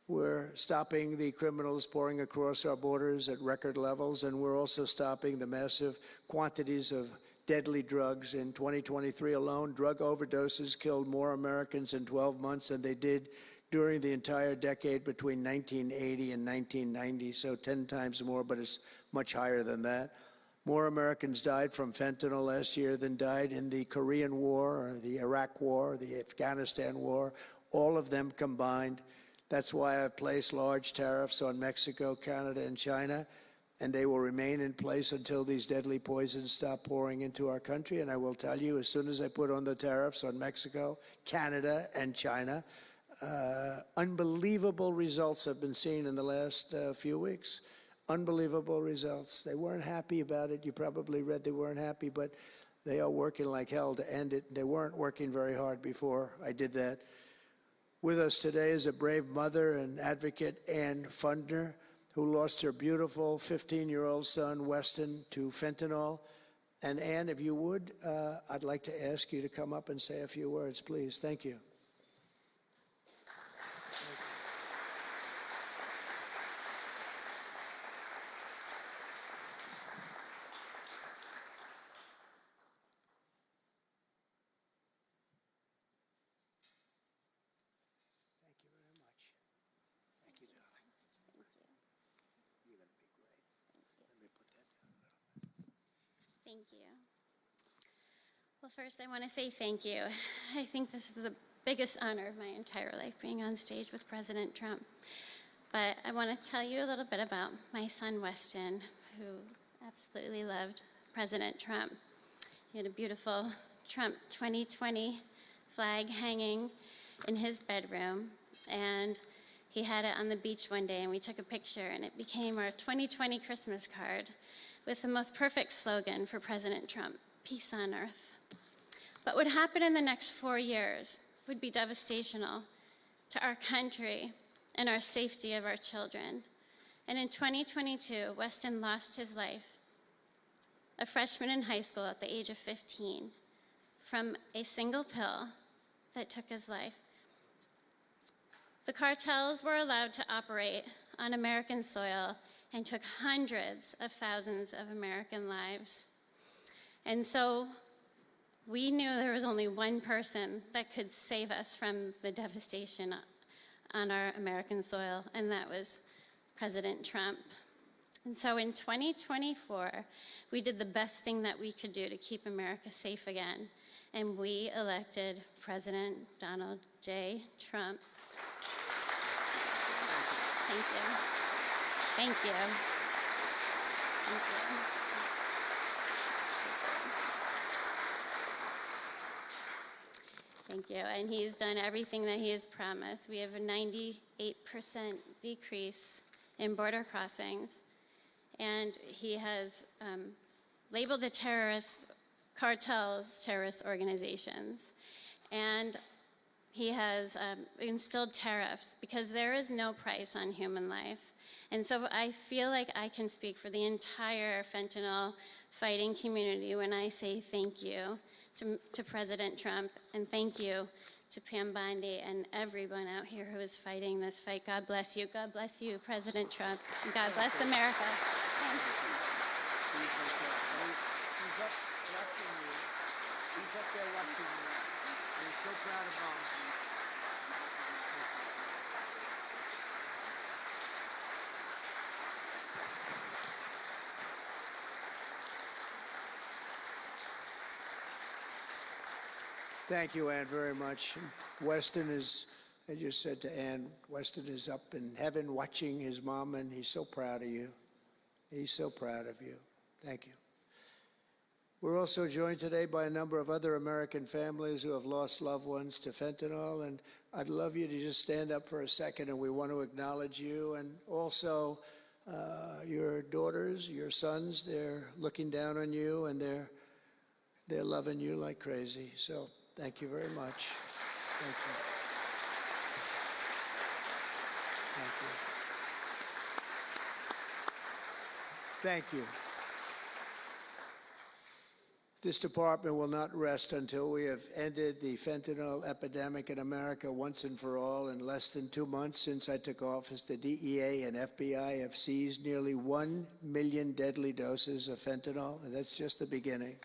We're stopping the criminals pouring across our borders at record levels, and we're also stopping the massive quantities of deadly drugs. In 2023 alone, drug overdoses killed more Americans in 12 months than they did during the entire decade between 1980 and 1990, so 10 times more, but it's much higher than that. More Americans died from fentanyl last year than died in the Korean War, or the Iraq War, the Afghanistan War, all of them combined. That's why I've placed large tariffs on Mexico, Canada, and China, and they will remain in place until these deadly poisons stop pouring into our country. And I will tell you, as soon as I put on the tariffs on Mexico, Canada, and China, unbelievable results have been seen in the last few weeks. Unbelievable results. They weren't happy about it. You probably read they weren't happy, but They are working like hell to end it. They weren't working very hard before I did that. With us today is a brave mother and advocate, Ann Fundner, who lost her beautiful 15-year-old son, Weston, to fentanyl. And Ann, if you would, I'd like to ask you to come up and say a few words, please. Thank you. Thank you. Well, first I want to say thank you. I think this is the biggest honor of my entire life, being on stage with President Trump. But I want to tell you a little bit about my son, Weston, who absolutely loved President Trump. He had a beautiful Trump 2020 flag hanging in his bedroom, and he had it on the beach one day, and we took a picture, and it became our 2020 Christmas card with the most perfect slogan for President Trump: peace on earth. But what happened in the next 4 years would be devastational to our country and our safety of our children. And in 2022, Weston lost his life, a freshman in high school at the age of 15, from a single pill that took his life. The cartels were allowed to operate on American soil and took hundreds of thousands of American lives. And so we knew there was only one person that could save us from the devastation on our American soil, and that was President Trump. And so in 2024, we did the best thing that we could do to keep America safe again, and we elected President Donald J. Trump. Thank you. Thank you. Thank you. Thank you. And he's done everything that he has promised. We have a 98% decrease in border crossings. And he has labeled the terrorist cartels terrorist organizations. And he has instilled tariffs because there is no price on human life. And so I feel like I can speak for the entire fentanyl fighting community when I say thank you to President Trump, and thank you to Pam Bondi and everyone out here who is fighting this fight. God bless you. God bless you, President Trump. And God bless America. Thank you. He's up watching you. He's up there watching you. We're so proud of him. Thank you, Ann, very much. Weston is, I just said to Ann, Weston is up in heaven watching his mom, and he's so proud of you. He's so proud of you. Thank you. We're also joined today by a number of other American families who have lost loved ones to fentanyl, and I'd love you to just stand up for a second, and we want to acknowledge you, and also your daughters, your sons. They're looking down on you, and they're loving you like crazy. So thank you very much. Thank you. Thank you. Thank you. This department will not rest until we have ended the fentanyl epidemic in America once and for all. In less than 2 months since I took office, the DEA and FBI have seized nearly 1 million deadly doses of fentanyl, and that's just the beginning.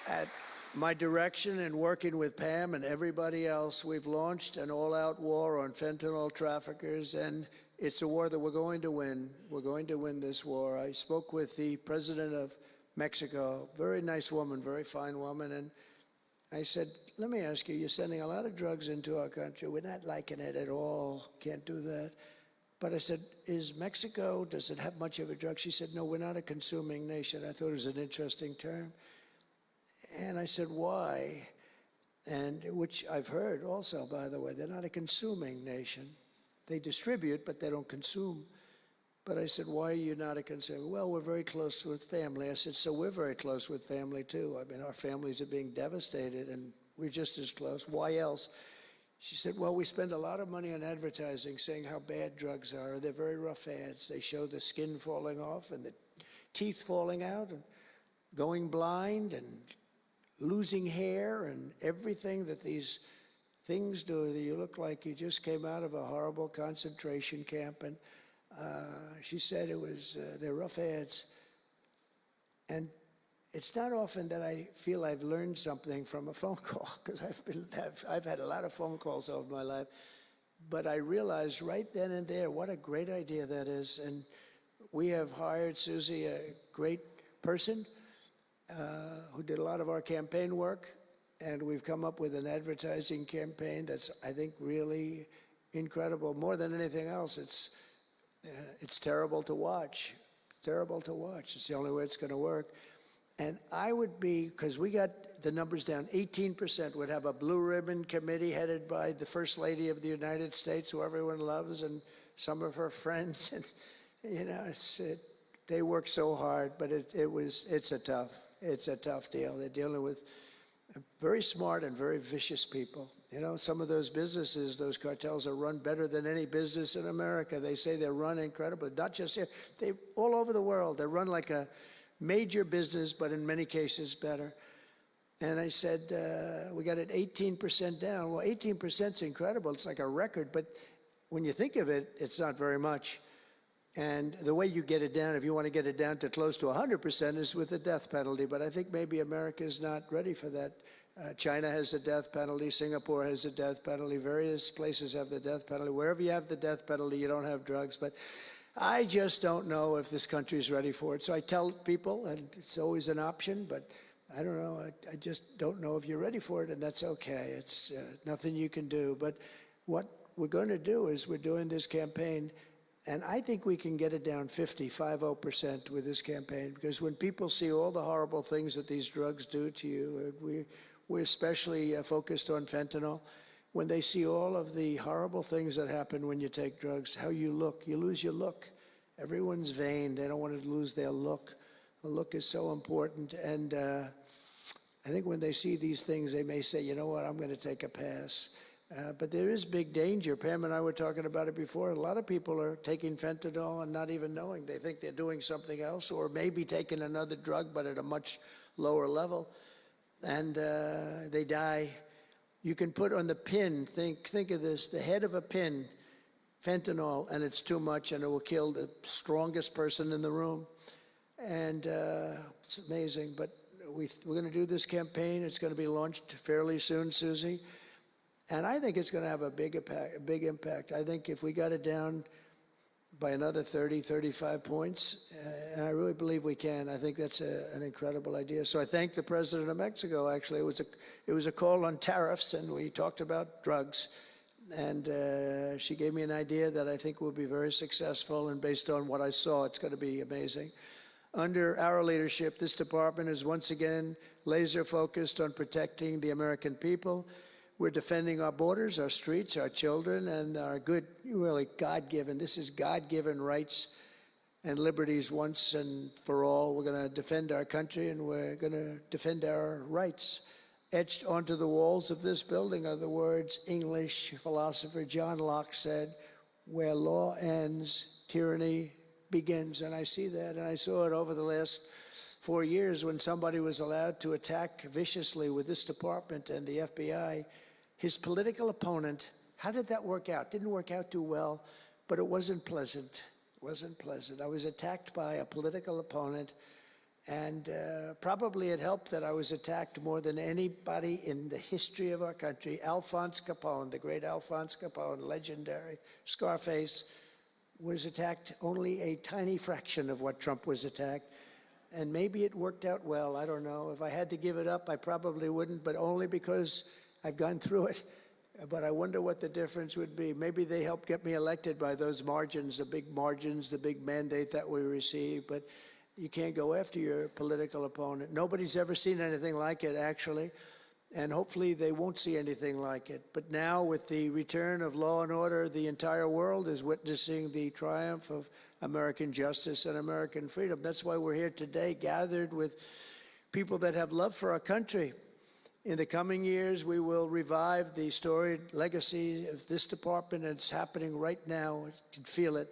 At my direction and working with Pam and everybody else, we've launched an all-out war on fentanyl traffickers, and it's a war that we're going to win. We're going to win this war. I spoke with the president of Mexico, very nice woman, very fine woman, and I said, let me ask you, you're sending a lot of drugs into our country. We're not liking it at all. Can't do that. But I said, is Mexico, does it have much of a drug? She said, no, we're not a consuming nation. I thought it was an interesting term. And I said, why? And which I've heard also, by the way, they're not a consuming nation. They distribute, but they don't consume. But I said, why are you not a conservative? Well, we're very close with family. I said, so we're very close with family too. I mean, our families are being devastated and we're just as close. Why else? She said, well, we spend a lot of money on advertising saying how bad drugs are. They're very rough ads. They show the skin falling off and the teeth falling out and going blind and losing hair and everything that these things do. You look like you just came out of a horrible concentration camp. And she said it was, they're rough ads. And it's not often that I feel I've learned something from a phone call, because I've had a lot of phone calls over my life. But I realized right then and there what a great idea that is. And we have hired Susie, a great person who did a lot of our campaign work. And we've come up with an advertising campaign that's, I think, really incredible. More than anything else, it's terrible to watch. Terrible to watch. It's the only way it's going to work. And I would be, because we got the numbers down, 18% would have a blue ribbon committee headed by the First Lady of the United States, who everyone loves, and some of her friends. And, you know, they work so hard, but it's a tough deal. They're dealing with very smart and very vicious people. You know, some of those businesses, those cartels are run better than any business in America. They say they're run incredibly, not just here, all over the world. They're run like a major business, but in many cases better. And I said, we got it 18% down. Well, 18% is incredible. It's like a record, but when you think of it, it's not very much. And the way you get it down, if you want to get it down to close to 100%, is with the death penalty. But I think maybe America is not ready for that. China has a death penalty. Singapore has a death penalty. Various places have the death penalty. Wherever you have the death penalty, you don't have drugs. But I just don't know if this country is ready for it. So I tell people, and it's always an option, but I don't know. I just don't know if you're ready for it, and that's okay. It's nothing you can do. But what we're going to do is we're doing this campaign, and I think we can get it down 50% with this campaign, because when people see all the horrible things that these drugs do to you, we're especially focused on fentanyl. When they see all of the horrible things that happen when you take drugs, how you look, you lose your look. Everyone's vain. They don't want to lose their look. The look is so important. And I think when they see these things, they may say, you know what, I'm going to take a pass. But there is big danger. Pam and I were talking about it before. A lot of people are taking fentanyl and not even knowing. They think they're doing something else, or maybe taking another drug, but at a much lower level. And they die. You can put on the pin, think of this, the head of a pin, fentanyl, and it's too much, and it will kill the strongest person in the room. And it's amazing. But we're going to do this campaign. It's going to be launched fairly soon, Susie. And I think it's going to have a big impact. I think if we got it down by another 30, 35 points, and I really believe we can. I think that's an incredible idea. So I thank the President of Mexico, actually. It was a call on tariffs, and we talked about drugs. And she gave me an idea that I think will be very successful, and based on what I saw, it's going to be amazing. Under our leadership, this department is once again laser focused on protecting the American people. We're defending our borders, our streets, our children, and our good, really God-given, this is God-given rights and liberties once and for all. We're going to defend our country, and we're going to defend our rights. Etched onto the walls of this building are the words English philosopher John Locke said, where law ends, tyranny begins. And I see that, and I saw it over the last 4 years when somebody was allowed to attack viciously with this department and the FBI his political opponent. How did that work out? Didn't work out too well, but it wasn't pleasant. It wasn't pleasant. I was attacked by a political opponent, and probably it helped that I was attacked more than anybody in the history of our country. Alphonse Capone, the great Alphonse Capone, legendary, Scarface, was attacked only a tiny fraction of what Trump was attacked. And maybe it worked out well. I don't know. If I had to give it up, I probably wouldn't, but only because I've gone through it. But I wonder what the difference would be. Maybe they helped get me elected by those margins, the big mandate that we received. But you can't go after your political opponent. Nobody's ever seen anything like it, actually. and hopefully they won't see anything like it. But now, with the return of law and order, the entire world is witnessing the triumph of American justice and American freedom. That's why we're here today, gathered with people that have love for our country. In the coming years, we will revive the storied legacy of this department, and it's happening right now. You can feel it.